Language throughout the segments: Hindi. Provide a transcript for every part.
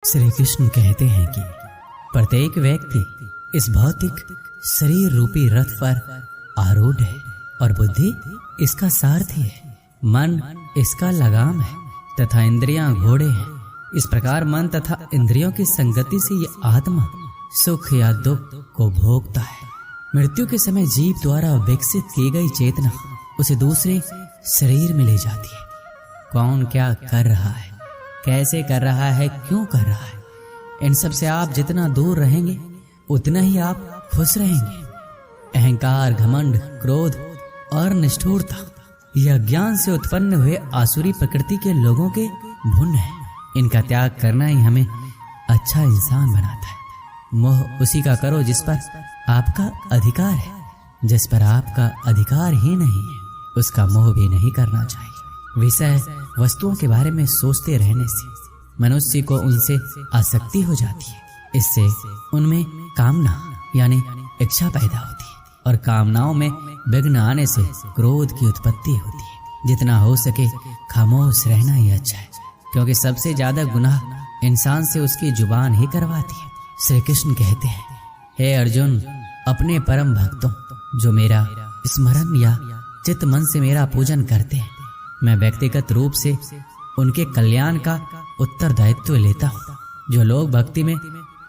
श्री कृष्ण कहते हैं कि प्रत्येक व्यक्ति इस भौतिक शरीर रूपी रथ पर आरूढ़ है और बुद्धि इसका सारथी है। मन इसका लगाम है तथा इंद्रियां घोड़े हैं। इस प्रकार मन तथा इंद्रियों की संगति से ये आत्मा सुख या दुख को भोगता है। मृत्यु के समय जीव द्वारा विकसित की गई चेतना उसे दूसरे शरीर में ले जाती है। कौन क्या कर रहा है, कैसे कर रहा है, क्यों कर रहा है, इन सब से आप जितना दूर रहेंगे उतना ही आप खुश रहेंगे। अहंकार, घमंड, क्रोध और निष्ठुरता यह ज्ञान से उत्पन्न हुए आसुरी प्रकृति के लोगों के भुन है। इनका त्याग करना ही हमें अच्छा इंसान बनाता है। मोह उसी का करो जिस पर आपका अधिकार है। जिस पर आपका अधिकार ही नहीं है उसका मोह भी नहीं करना चाहिए। विषय वस्तुओं के बारे में सोचते रहने से मनुष्य को उनसे आसक्ति हो जाती है। इससे उनमें कामना यानी इच्छा पैदा होती है और कामनाओं में विघ्न आने से क्रोध की उत्पत्ति होती है। जितना हो सके खामोश रहना ही अच्छा है, क्योंकि सबसे ज्यादा गुनाह इंसान से उसकी जुबान ही करवाती है। श्री कृष्ण कहते हैं, हे अर्जुन, अपने परम भक्तों जो मेरा स्मरण या चित्त मन से मेरा पूजन करते हैं, मैं व्यक्तिगत रूप से उनके कल्याण का उत्तरदायित्व लेता हूँ। जो लोग भक्ति में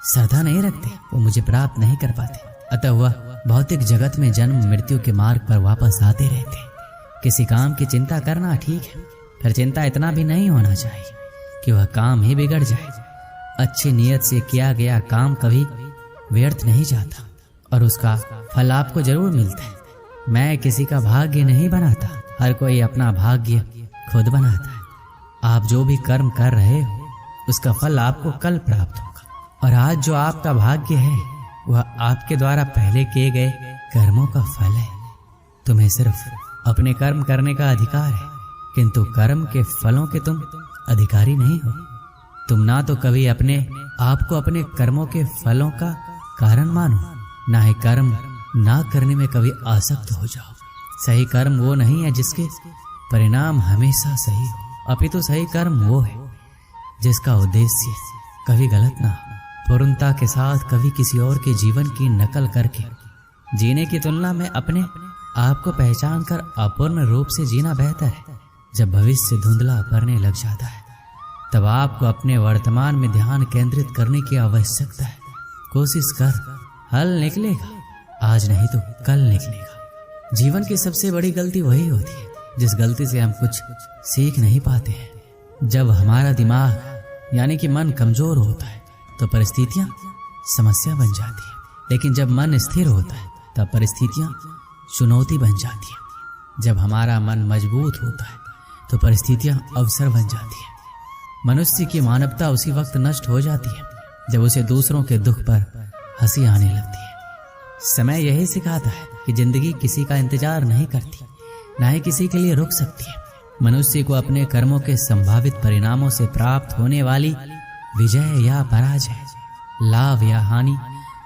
श्रद्धा नहीं रखते वो मुझे प्राप्त नहीं कर पाते, अतः वह भौतिक जगत में जन्म मृत्यु के मार्ग पर वापस आते रहते हैं। किसी काम की चिंता करना ठीक है, पर चिंता इतना भी नहीं होना चाहिए कि वह काम ही बिगड़ जाए। अच्छी नीयत से किया गया काम कभी व्यर्थ नहीं जाता और उसका फल आपको जरूर मिलता है। मैं किसी का भाग्य नहीं बनाता, हर कोई अपना भाग्य खुद बनाता है। आप जो भी कर्म कर रहे हो उसका फल आपको कल प्राप्त होगा, और आज जो आपका भाग्य है वह आपके द्वारा पहले किए गए कर्मों का फल है। तुम्हें सिर्फ अपने कर्म करने का अधिकार है, किंतु कर्म के फलों के तुम अधिकारी नहीं हो। तुम ना तो कभी अपने आप को अपने कर्मों के फलों का कारण मानो, ना ही कर्म ना करने में कभी आसक्त हो जाओ। सही कर्म वो नहीं है जिसके परिणाम हमेशा सही हो, अपितु सही कर्म वो है जिसका उद्देश्य कभी गलत ना हो। पूर्णता के साथ कभी किसी और के जीवन की नकल करके जीने की तुलना में अपने आप को पहचान कर अपूर्ण रूप से जीना बेहतर है। जब भविष्य धुंधला पड़ने लग जाता है तब आपको अपने वर्तमान में ध्यान केंद्रित करने की आवश्यकता है। कोशिश कर, हल निकलेगा, आज नहीं तो कल निकलेगा। जीवन की सबसे बड़ी गलती वही होती है जिस गलती से हम कुछ सीख नहीं पाते हैं। जब हमारा दिमाग यानी कि मन कमजोर होता है तो परिस्थितियां समस्या बन जाती है, लेकिन जब मन स्थिर होता है तब परिस्थितियां चुनौती बन जाती है। जब हमारा मन मजबूत होता है तो परिस्थितियां अवसर बन जाती है। मनुष्य की मानवता उसी वक्त नष्ट हो जाती है जब उसे दूसरों के दुख पर हंसी आने लगती है। समय यही सिखाता है कि जिंदगी किसी का इंतजार नहीं करती, ना ही किसी के लिए रुक सकती है। मनुष्य को अपने कर्मों के संभावित परिणामों से प्राप्त होने वाली विजय या पराजय, लाभ या हानि,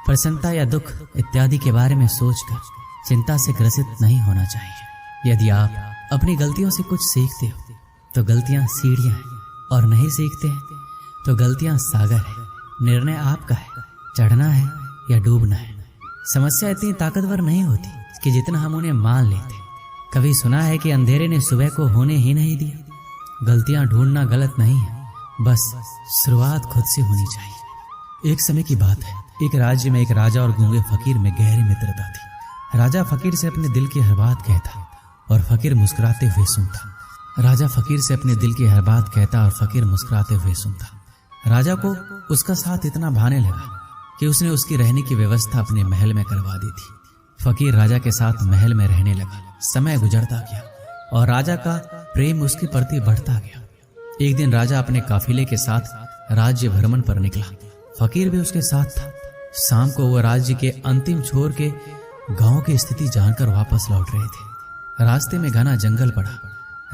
प्रसन्नता या दुख इत्यादि के बारे में सोचकर चिंता से ग्रसित नहीं होना चाहिए। यदि आप अपनी गलतियों से कुछ सीखते हो तो गलतियां सीढ़ियां हैं, और नहीं सीखते हैं तो गलतियां सागर है। निर्णय आपका है, चढ़ना है या डूबना है। समस्या इतनी ताकतवर नहीं होती कि जितना हम उन्हें मान लेते। कभी सुना है कि अंधेरे ने सुबह को होने ही नहीं दिया। गलतियां ढूंढना गलत नहीं है, बस शुरुआत खुद से होनी चाहिए। एक समय की बात है, एक राज्य में एक राजा और गूंगे फकीर में गहरी मित्रता थी। राजा फकीर से अपने दिल की हर बात कहता और फकीर मुस्कुराते हुए सुनता। राजा फकीर से अपने दिल की हर बात कहता और फकीर मुस्कुराते हुए सुनता। राजा को उसका साथ इतना भाने लगा कि उसने उसकी रहने की व्यवस्था अपने महल में करवा दी थी। फकीर राजा के साथ महल में रहने लगा। समय गुजरता गया और राजा का प्रेम उसके प्रति बढ़ता गया। एक दिन राजा अपने काफिले के साथ राज्य भ्रमण पर निकला। फकीर भी उसके साथ था। शाम को वह राज्य के अंतिम छोर के गांव की स्थिति जानकर वापस लौट रहे थे। रास्ते में घना जंगल पड़ा।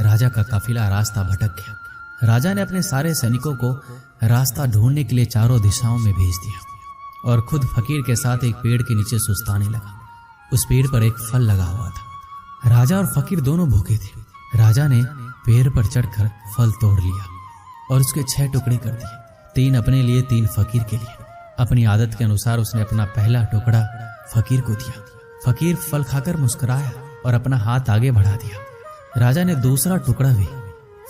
राजा का काफिला रास्ता भटक गया। राजा ने अपने सारे सैनिकों को रास्ता ढूंढने के लिए चारों दिशाओं में भेज दिया और खुद फकीर के साथ एक पेड़ के नीचे सुस्ताने लगा। उस पेड़ पर एक फल लगा हुआ था। राजा और फकीर दोनों भूखे थे। राजा ने पेड़ पर चढ़कर फल तोड़ लिया और उसके 6 टुकड़े कर दिए। 3 अपने लिए 3 फकीर के लिए। अपनी आदत के अनुसार उसने अपना पहला टुकड़ा फकीर को दिया। फकीर फल खाकर मुस्कुराया और अपना हाथ आगे बढ़ा दिया। राजा ने दूसरा टुकड़ा भी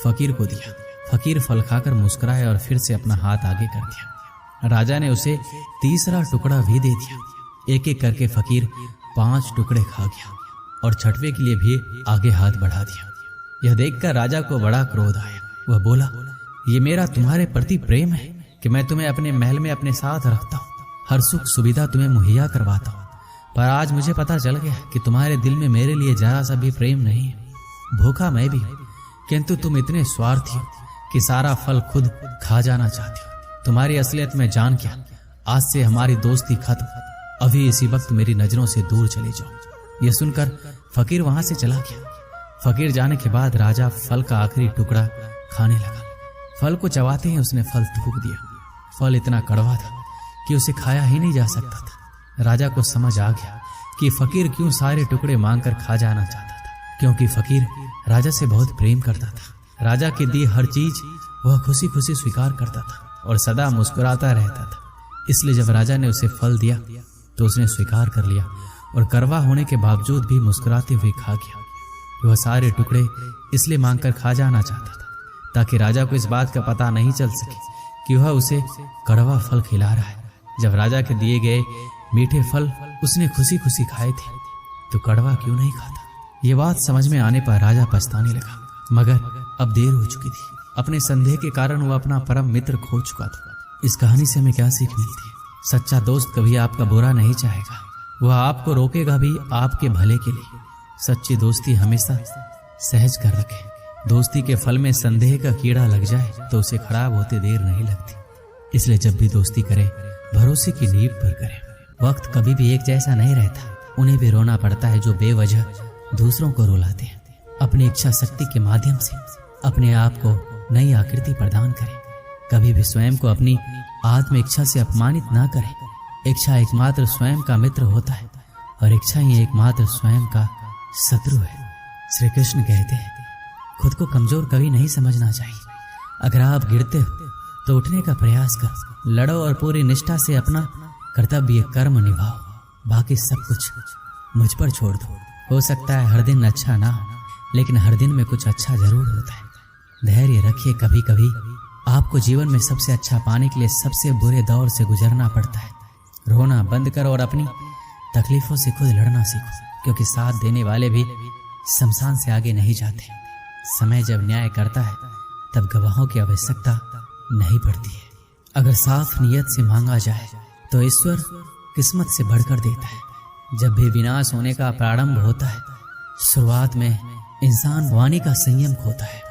फकीर को दिया। फकीर फल खाकर मुस्कुराया और फिर से अपना हाथ आगे कर दिया। राजा ने उसे तीसरा टुकड़ा भी दे दिया। एक एक करके फकीर 5 टुकड़े खा गया और छठवें के लिए भी आगे हाथ बढ़ा दिया। यह देखकर राजा को बड़ा क्रोध आया। वह बोला, ये मेरा तुम्हारे प्रति प्रेम है कि मैं तुम्हें अपने महल में अपने साथ रखता हूँ, हर सुख सुविधा तुम्हें मुहैया करवाता हूँ, पर आज मुझे पता चल गया कि तुम्हारे दिल में मेरे लिए जरा सा भी प्रेम नहीं है। भूखा मैं भी हूँ, किंतु तुम इतने स्वार्थी हो कि सारा फल खुद खा जाना चाहती हो। तुम्हारी असलियत में जान क्या, आज से हमारी दोस्ती खत्म। अभी इसी वक्त मेरी नजरों से दूर चले जाओ। यह सुनकर फकीर वहां से चला गया। फकीर जाने के बाद राजा फल का आखिरी टुकड़ा खाने लगा। फल को चबाते ही उसने फल थूक दिया। फल इतना कड़वा था कि उसे खाया ही नहीं जा सकता था। राजा को समझ आ गया कि फकीर क्यों सारे टुकड़े मांगकर खा जाना चाहता था, क्योंकि फकीर राजा से बहुत प्रेम करता था। राजा की दी हर चीज वह खुशी खुशी स्वीकार करता था और सदा मुस्कुराता रहता था। इसलिए जब राजा ने उसे फल दिया तो उसने स्वीकार कर लिया और कड़वा होने के बावजूद भी मुस्कुराते हुए खा गया। वह सारे टुकड़े इसलिए मांगकर खा जाना चाहता था ताकि राजा को इस बात का पता नहीं चल सके कि वह उसे कड़वा फल खिला रहा है। जब राजा के दिए गए मीठे फल उसने खुशी खुशी खाए थे तो कड़वा क्यों नहीं खाता। ये बात समझ में आने पर राजा पछताने लगा, मगर अब देर हो चुकी थी। अपने संदेह के कारण वह अपना परम मित्र खो चुका था। इस कहानी से हमें क्या सीख मिलती है? सच्चा दोस्त कभी आपका बुरा नहीं चाहेगा, वह आपको रोकेगा भी आपके भले के लिए। सच्ची दोस्ती हमेशा सहज कर रखे। दोस्ती के फल में संदेह का कीड़ा लग जाए तो उसे खराब होते देर नहीं लगती। इसलिए जब भी दोस्ती करें भरोसे की नींव पर करें। वक्त कभी भी एक जैसा नहीं रहता, उन्हें भी रोना पड़ता है जो बेवजह दूसरों को रुलाते हैं। अपनी इच्छा शक्ति के माध्यम से अपने आप को नई आकृति प्रदान करें। कभी भी स्वयं को अपनी आत्म इच्छा से अपमानित ना करें। इच्छा एकमात्र स्वयं का मित्र होता है और इच्छा ही एकमात्र स्वयं का शत्रु है। श्री कृष्ण कहते हैं, खुद को कमजोर कभी नहीं समझना चाहिए। अगर आप गिरते हो तो उठने का प्रयास करो, लड़ो और पूरी निष्ठा से अपना कर्तव्य कर्म निभाओ। बाकी सब कुछ मुझ पर छोड़ दो। हो सकता है हर दिन अच्छा ना हो, लेकिन हर दिन में कुछ अच्छा जरूर होता है। धैर्य रखिए। कभी कभी आपको जीवन में सबसे अच्छा पाने के लिए सबसे बुरे दौर से गुजरना पड़ता है। रोना बंद करो और अपनी तकलीफों से खुद लड़ना सीखो, क्योंकि साथ देने वाले भी शमशान से आगे नहीं जाते। समय जब न्याय करता है तब गवाहों की आवश्यकता नहीं पड़ती है। अगर साफ नियत से मांगा जाए तो ईश्वर किस्मत से बढ़कर देता है। जब भी विनाश होने का प्रारंभ होता है, शुरुआत में इंसान वाणी का संयम खोता है।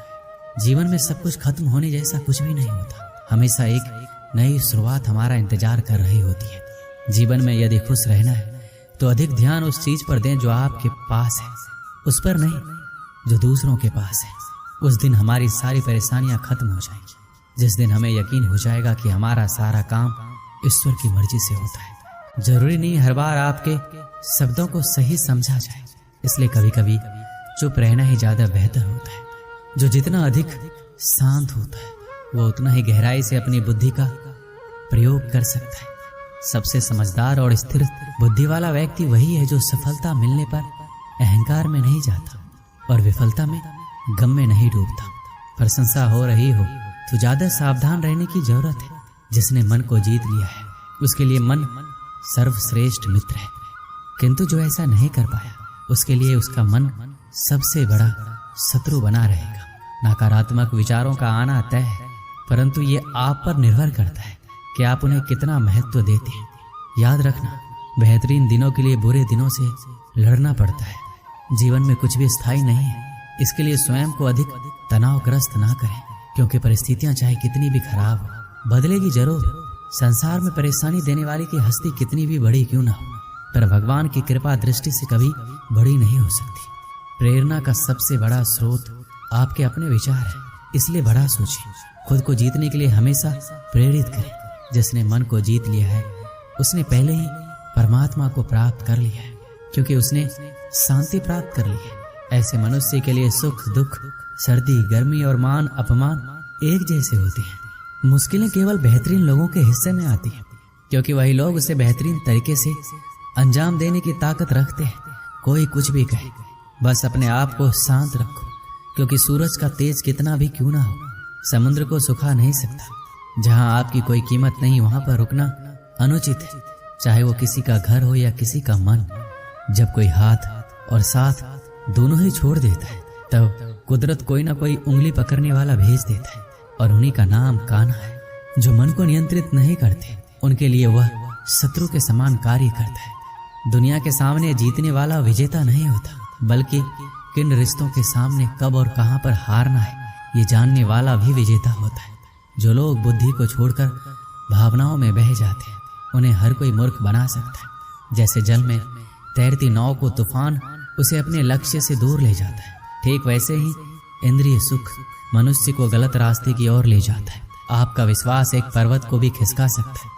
जीवन में सब कुछ खत्म होने जैसा कुछ भी नहीं होता। हमेशा एक नई शुरुआत हमारा इंतजार कर रही होती है। जीवन में यदि खुश रहना है तो अधिक ध्यान उस चीज पर दें जो आपके पास है, उस पर नहीं जो दूसरों के पास है। उस दिन हमारी सारी परेशानियां खत्म हो जाएंगी, जिस दिन हमें यकीन हो जाएगा कि हमारा सारा काम ईश्वर की मर्जी से होता है। जरूरी नहीं हर बार आपके शब्दों को सही समझा जाए, इसलिए कभी कभी चुप रहना ही ज्यादा बेहतर होता है। जो जितना अधिक शांत होता है वो उतना ही गहराई से अपनी बुद्धि का प्रयोग कर सकता है। सबसे समझदार और स्थिर बुद्धि वाला व्यक्ति वही है जो सफलता मिलने पर अहंकार में नहीं जाता और विफलता में गम में नहीं डूबता। प्रशंसा हो रही हो तो ज्यादा सावधान रहने की जरूरत है। जिसने मन को जीत लिया है उसके लिए मन सर्वश्रेष्ठ मित्र है, किंतु जो ऐसा नहीं कर पाया उसके लिए उसका मन सबसे बड़ा शत्रु बना रहेगा। नकारात्मक विचारों का आना तय है, परंतु ये आप पर निर्भर करता है कि आप उन्हें कितना महत्व देते हैं। याद रखना, बेहतरीन दिनों के लिए बुरे दिनों से लड़ना पड़ता है। जीवन में कुछ भी स्थायी नहीं है, इसके लिए स्वयं को अधिक तनावग्रस्त ना करें, क्योंकि परिस्थितियां चाहे कितनी भी खराब हो बदलेगी जरूर। संसार में परेशानी देने वाली की हस्ती कितनी भी बड़ी क्यों ना हो, पर भगवान की कृपा दृष्टि से कभी बड़ी नहीं हो सकती। प्रेरणा का सबसे बड़ा स्रोत आपके अपने विचार है, इसलिए बड़ा सोचिए। खुद को जीतने के लिए हमेशा प्रेरित करें। जिसने मन को जीत लिया है उसने पहले ही परमात्मा को प्राप्त कर लिया है, क्योंकि उसने शांति प्राप्त कर ली है। ऐसे मनुष्य के लिए सुख दुख, सर्दी गर्मी और मान अपमान एक जैसे होते हैं। मुश्किलें केवल बेहतरीन लोगों के हिस्से में आती हैं, क्योंकि वही लोग उसे बेहतरीन तरीके से अंजाम देने की ताकत रखते हैं। कोई कुछ भी कहे, बस अपने आप को शांत रखो, क्योंकि सूरज का तेज कितना भी क्यों ना हो, समुद्र को सुखा नहीं सकता। जहां आपकी कोई कीमत नहीं, वहां पर रुकना अनुचित है, चाहे वो किसी का घर हो या किसी का मन। जब कोई हाथ और साथ दोनों ही छोड़ देता है, तब कुदरत कोई ना कोई उंगली पकड़ने वाला भेज देता है, और उन्हीं का नाम कान्हा है। जो मन को नियंत्रित नहीं करते, उनके लिए वह शत्रु के समान कार्य करता है। दुनिया के सामने जीतने वाला विजेता नहीं होता, बल्कि किन रिश्तों के सामने कब और कहां पर हारना है, ये जानने वाला भी विजेता होता है। जो लोग बुद्धि को छोड़कर भावनाओं में बह जाते हैं, उन्हें हर कोई मूर्ख बना सकता है। जैसे जल में तैरती नाव को तूफान उसे अपने लक्ष्य से दूर ले जाता है, ठीक वैसे ही इंद्रिय सुख मनुष्य को गलत रास्ते की ओर ले जाता है। आपका विश्वास एक पर्वत को भी खिसका सकता है,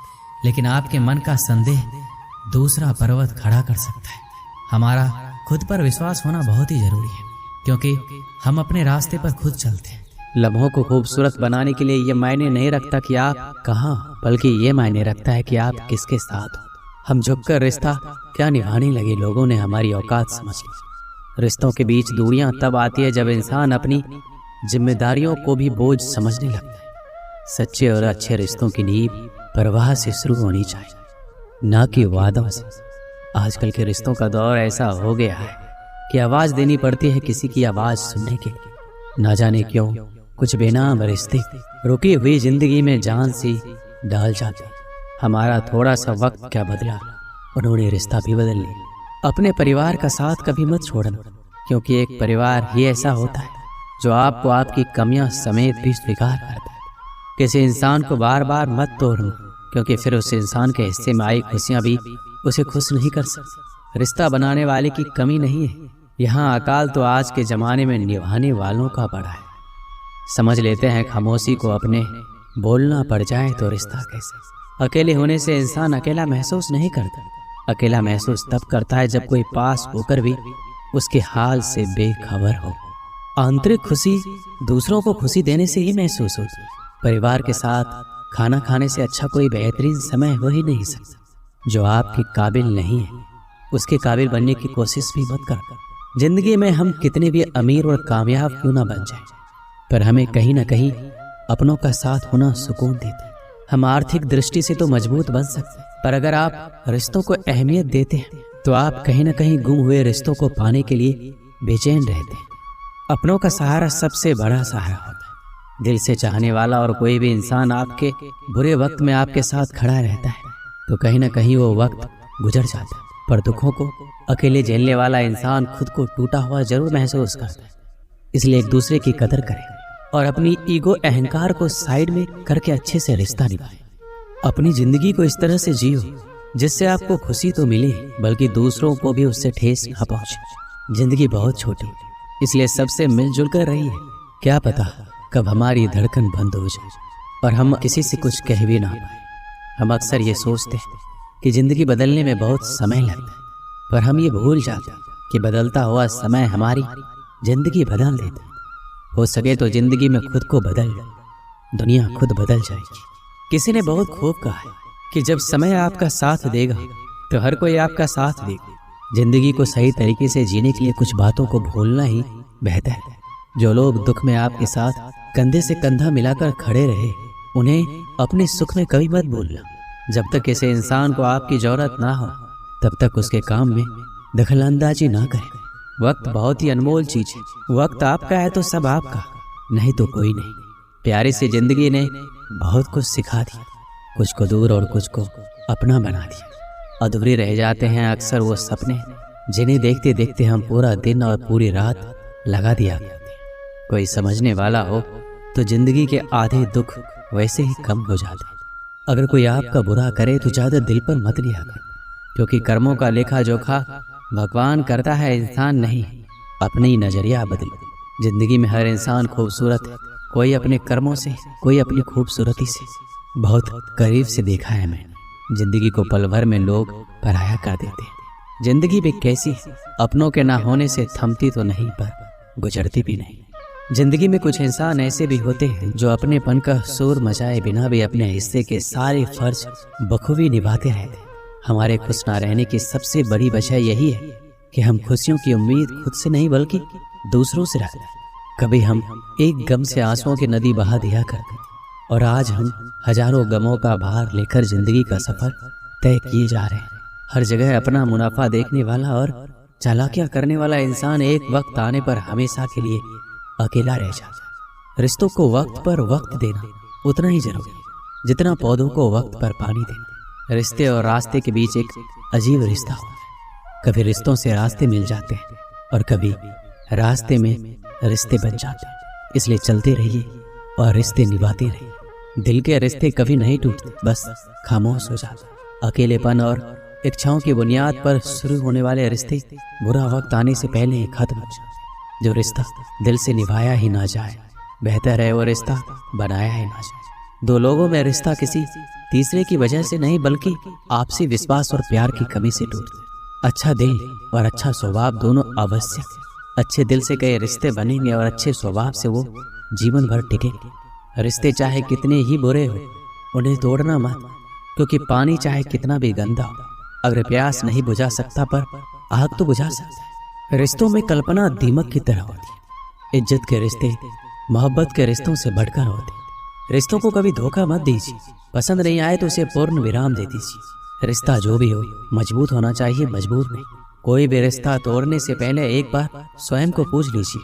लेकिन आपके मन का संदेह दूसरा पर्वत खड़ा कर सकता है। हमारा खुद पर विश्वास होना बहुत ही जरूरी है, क्योंकि हम अपने रास्ते पर खुद चलते हैं। लम्हों को खूबसूरत बनाने के लिए ये मायने नहीं रखता कि आप कहाँ, बल्कि ये मायने रखता है कि आप किसके साथ हो। हम झुककर रिश्ता क्या निभाने लगे, लोगों ने हमारी औकात समझ ली। रिश्तों के बीच दूरियां तब आती है जब इंसान अपनी जिम्मेदारियों को भी बोझ समझने लगता है। सच्चे और अच्छे रिश्तों की नींव परवाह से शुरू होनी चाहिए, ना कि वादों से। आजकल के रिश्तों का दौर ऐसा हो गया है कि आवाज देनी पड़ती है किसी की आवाज सुनने के लिए। ना जाने क्यों कुछ बेनाम रिश्ते रुकी हुई जिंदगी में जान सी डाल जाते। हमारा थोड़ा सा वक्त क्या बदला, उन्होंने रिश्ता भी बदल लिया। अपने परिवार का साथ कभी मत छोड़ना, क्योंकि एक परिवार ही ऐसा होता है जो आपको आपकी कमियां समेत भी स्वीकार करता है। किसी इंसान को बार बार मत तोड़ना, क्योंकि फिर उस इंसान के हिस्से में आई खुशियां भी उसे खुश नहीं कर सकती। रिश्ता बनाने वाले की कमी नहीं है, यहाँ अकाल तो आज के जमाने में निभाने वालों का बड़ा है। समझ लेते हैं खामोशी को अपने, बोलना पड़ जाए तो रिश्ता कैसे। अकेले होने से इंसान अकेला महसूस नहीं करता। अकेला महसूस तब करता है जब कोई पास होकर भी उसके हाल से बेखबर हो। आंतरिक खुशी दूसरों को खुशी देने से ही महसूस होती। परिवार के साथ खाना खाने से अच्छा कोई बेहतरीन समय हो ही नहीं सकता। जो आपके काबिल नहीं है, उसके काबिल बनने की कोशिश भी मत कर। जिंदगी में हम कितने भी अमीर और कामयाब क्यों ना बन जाए, पर हमें कहीं ना कहीं अपनों का साथ होना सुकून देता है। हम आर्थिक दृष्टि से तो मजबूत बन सकते हैं, पर अगर आप रिश्तों को अहमियत देते हैं तो आप कहीं ना कहीं गुम हुए रिश्तों को पाने के लिए बेचैन रहते हैं। अपनों का सहारा सबसे बड़ा सहारा होता है। दिल से चाहने वाला और कोई भी इंसान आपके बुरे वक्त में आपके साथ खड़ा रहता है तो कहीं ना कहीं वो वक्त गुजर जाता है। पर दुखों को अकेले झेलने वाला इंसान खुद को टूटा हुआ जरूर महसूस करता है। इसलिए एक दूसरे की कदर करें और अपनी ईगो अहंकार को साइड में करके अच्छे से रिश्ता निभाएं। अपनी जिंदगी को इस तरह से जियो जिससे आपको खुशी तो मिले, बल्कि दूसरों को भी उससे ठेस ना पहुंचे। जिंदगी बहुत छोटी, इसलिए सबसे मिलजुल कर रहिए। क्या पता कब हमारी धड़कन बंद हो जाए और हम किसी से कुछ कह भी ना पाए। हम अक्सर ये सोचते हैं कि जिंदगी बदलने में बहुत समय लगता है, पर हम ये भूल जाते हैं कि बदलता हुआ समय हमारी जिंदगी बदल देता है। हो सके तो जिंदगी में खुद को बदल, दुनिया खुद बदल जाएगी। किसी ने बहुत खूब कहा है कि जब समय आपका साथ देगा तो हर कोई आपका साथ देगा। जिंदगी को सही तरीके से जीने के लिए कुछ बातों को भूलना ही बेहतर है। जो लोग दुख में आपके साथ कंधे से कंधा मिलाकर खड़े रहे, उन्हें अपने सुख में कभी मत भूलना। जब तक किसी इंसान को आपकी जरूरत ना हो तब तक उसके काम में दखलंदाजी ना करें। वक्त बहुत ही अनमोल चीज है। वक्त आपका है तो सब आपका, नहीं तो कोई नहीं। प्यारे से जिंदगी ने बहुत कुछ सिखा दिया, कुछ को दूर और कुछ को अपना बना दिया। अधूरे रह जाते हैं अक्सर वो सपने जिन्हें देखते देखते हम पूरा दिन और पूरी रात लगा दिया करते हैं। कोई समझने वाला हो तो जिंदगी के आधे दुख वैसे ही कम हो जाते हैं। अगर कोई आपका बुरा करे तो ज्यादा दिल पर मत लिया कर, क्योंकि कर्मों का लेखा जोखा भगवान करता है, इंसान नहीं। अपनी नजरिया बदल। जिंदगी में हर इंसान खूबसूरत है, कोई अपने कर्मों से, कोई अपनी खूबसूरती से। बहुत करीब से देखा है मैंने, जिंदगी को पल भर में लोग पराया कर देते हैं। जिंदगी भी कैसी है, अपनों के ना होने से थमती तो नहीं पर गुजरती भी नहीं। जिंदगी में कुछ इंसान ऐसे भी होते हैं जो अपनेपन का शोर मचाए बिना भी अपने हिस्से के सारे फर्ज बखूबी निभाते रहते हैं। हमारे खुश ना रहने की सबसे बड़ी वजह यही है कि हम खुशियों की उम्मीद खुद से नहीं बल्कि दूसरों से रखते हैं। कभी हम एक गम से आंसुओं की नदी बहा दिया करते और आज हम हजारों गमों का भार लेकर जिंदगी का सफर तय किए जा रहे हैं। हर जगह अपना मुनाफा देखने वाला और चालाकियां करने वाला इंसान एक वक्त आने पर हमेशा के लिए अकेला रह जाता है। रिश्तों को वक्त पर वक्त देना उतना ही जरूरी है जितना पौधों को वक्त पर पानी देना। रिश्ते और रास्ते के बीच एक अजीब रिश्ता होता है। कभी रिश्तों से रास्ते मिल जाते हैं और कभी रास्ते में रिश्ते बन जाते हैं। इसलिए चलते रहिए और रिश्ते निभाते रहिए। दिल के रिश्ते कभी नहीं टूटते, बस खामोश हो जाते। अकेलेपन और इच्छाओं की बुनियाद पर शुरू होने वाले रिश्ते बुरा वक्त आने से पहले ही खत्म हो जाते। जो रिश्ता दिल से निभाया ही ना जाए, बेहतर है वो रिश्ता बनाया ही ना जाए। दो लोगों में रिश्ता किसी तीसरे की वजह से नहीं बल्कि आपसी विश्वास और प्यार की कमी से टूटता। अच्छा दिल और अच्छा स्वभाव दोनों आवश्यक है। अच्छे दिल से कई रिश्ते बनेंगे और अच्छे स्वभाव से वो जीवन भर टिकेंगे। रिश्ते चाहे कितने ही बुरे हो उन्हें तोड़ना मत, क्योंकि पानी चाहे कितना भी गंदा हो अगर प्यास नहीं बुझा सकता पर आग तो बुझा सकता है। रिश्तों में कल्पना दीमक की तरह होती है। इज्जत के रिश्ते मोहब्बत के रिश्तों से बढ़कर होते हैं। रिश्तों को कभी धोखा मत दीजिए। पसंद नहीं आए तो उसे पूर्ण विराम दे दीजिए। रिश्ता जो भी हो मजबूत होना चाहिए, मजबूर नहीं। कोई भी रिश्ता तोड़ने से पहले एक बार स्वयं को पूछ लीजिए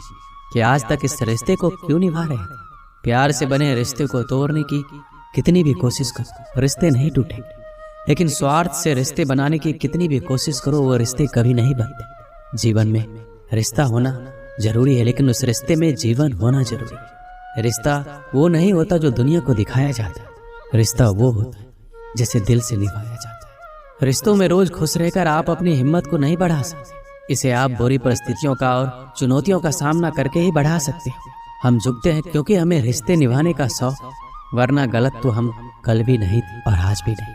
कि आज तक इस रिश्ते को क्यों निभा रहे हैं। प्यार से बने रिश्ते को तोड़ने की कितनी भी कोशिश करो रिश्ते नहीं टूटे, लेकिन स्वार्थ से रिश्ते बनाने की कितनी भी कोशिश करो वो रिश्ते कभी नहीं बनते। जीवन में रिश्ता होना जरूरी है, लेकिन उस रिश्ते में जीवन होना जरूरी है। रिश्ता वो नहीं होता जो दुनिया को दिखाया जाता है। रिश्ता वो होता है जिसे दिल से निभाया जाता है। रिश्तों में रोज खुश रहकर आप अपनी हिम्मत को नहीं बढ़ा सकते। इसे आप बुरी परिस्थितियों का और चुनौतियों का सामना करके ही बढ़ा सकते हैं। हम झुकते हैं क्योंकि हमें रिश्ते निभाने का शौक, वरना गलत तो हम कल भी नहीं थे और आज भी नहीं।